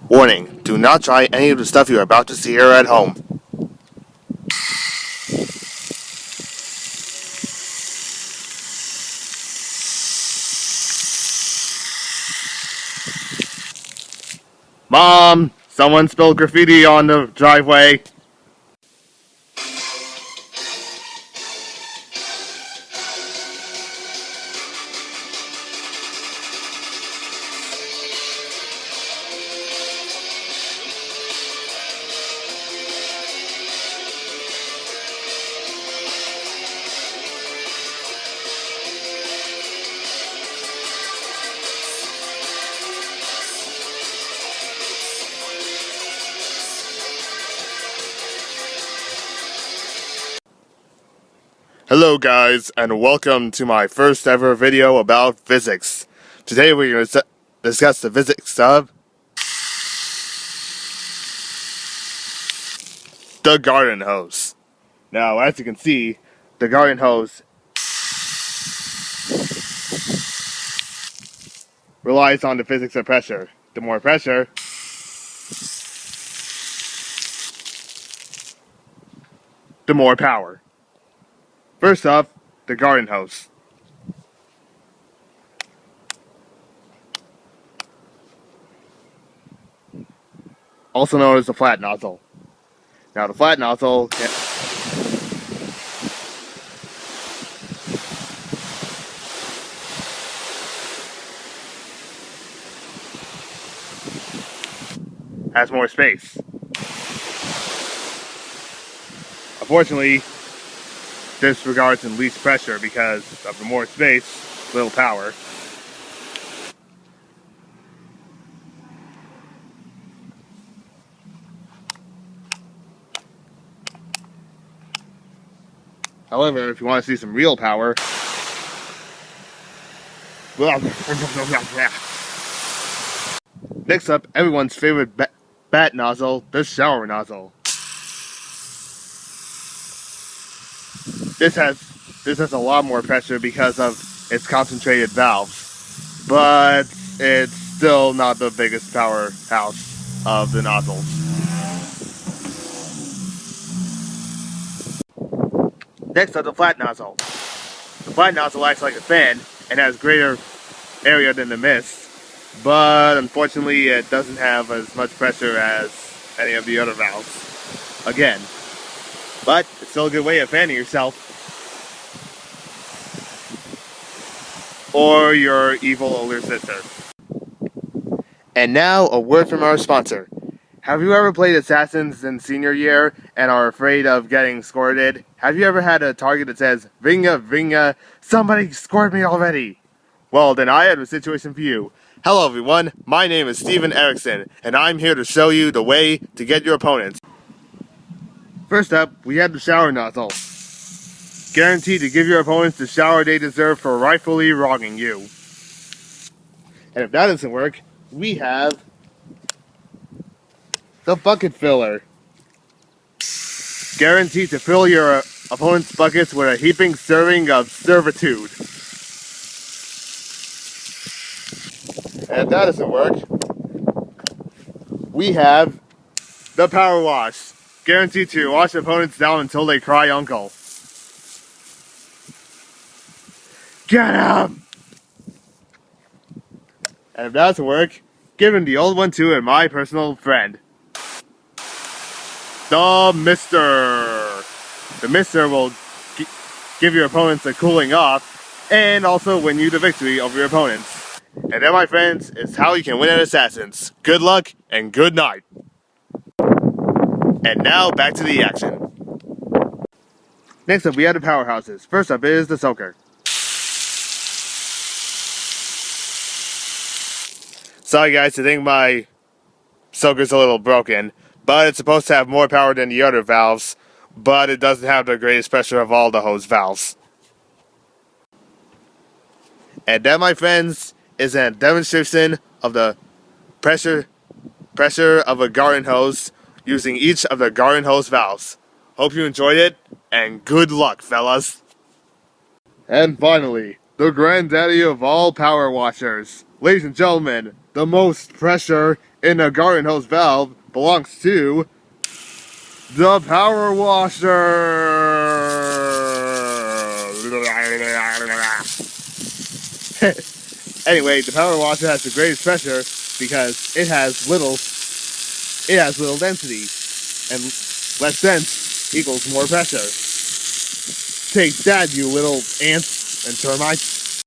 Warning, do not try any of the stuff you are about to see here at home. Mom, someone spilled graffiti on the driveway. Hello guys, and welcome to my first ever video about physics. Today we're going to discuss the physics of the garden hose. Now, as you can see, the garden hose relies on the physics of pressure. The more pressure, the more power. First up, the garden hose. Also known as the flat nozzle. Now, the flat nozzle has more space. Unfortunately, this regards in least pressure because of the more space, little power. However, if you want to see some real power, next up, everyone's favorite bat nozzle, the shower nozzle. This has a lot more pressure because of its concentrated valves, but it's still not the biggest powerhouse of the nozzles. Next up, the flat nozzle. The flat nozzle acts like a fan and has greater area than the mist, but unfortunately it doesn't have as much pressure as any of the other valves. Again, but it's still a good way of fanning yourself. Or your evil older sister. And now, a word from our sponsor. Have you ever played Assassins in senior year and are afraid of getting squirted? Have you ever had a target that says, Vinga, Vinga, somebody squirt me already? Well, then I have a situation for you. Hello everyone, my name is Steven Erickson, and I'm here to show you the way to get your opponents. First up, we have the shower nozzle. Guaranteed to give your opponents the shower they deserve for rightfully wronging you. And if that doesn't work, we have the bucket filler. Guaranteed to fill your opponent's buckets with a heaping serving of servitude. And if that doesn't work, we have the power wash. Guaranteed to wash opponents down until they cry uncle. Get him! And if that doesn't work, give him the old one too and my personal friend. The Mister. The Mister will give your opponents a cooling off and also win you the victory over your opponents. And that, my friends, is how you can win at Assassins. Good luck and good night. And now back to the action. Next up, we have the powerhouses. First up is the soaker. Sorry guys, I think my soaker's a little broken, but it's supposed to have more power than the other valves, but it doesn't have the greatest pressure of all the hose valves. And that, my friends, is a demonstration of the pressure of a garden hose using each of the garden hose valves. Hope you enjoyed it, and good luck, fellas. And finally, the granddaddy of all power washers. Ladies and gentlemen, the most pressure in the garden hose valve belongs to the power washer. Anyway, the power washer has the greatest pressure because it has little density, and less dense equals more pressure. Take that, you little ants and termites.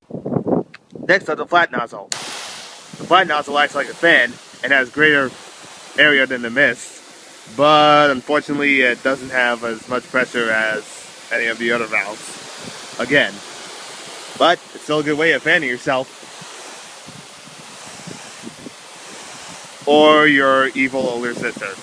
Next are the flat nozzle. The flat nozzle acts like a fan and has greater area than the mist, but unfortunately it doesn't have as much pressure as any of the other valves. Again, but it's still a good way of fanning yourself. Or your evil older sister.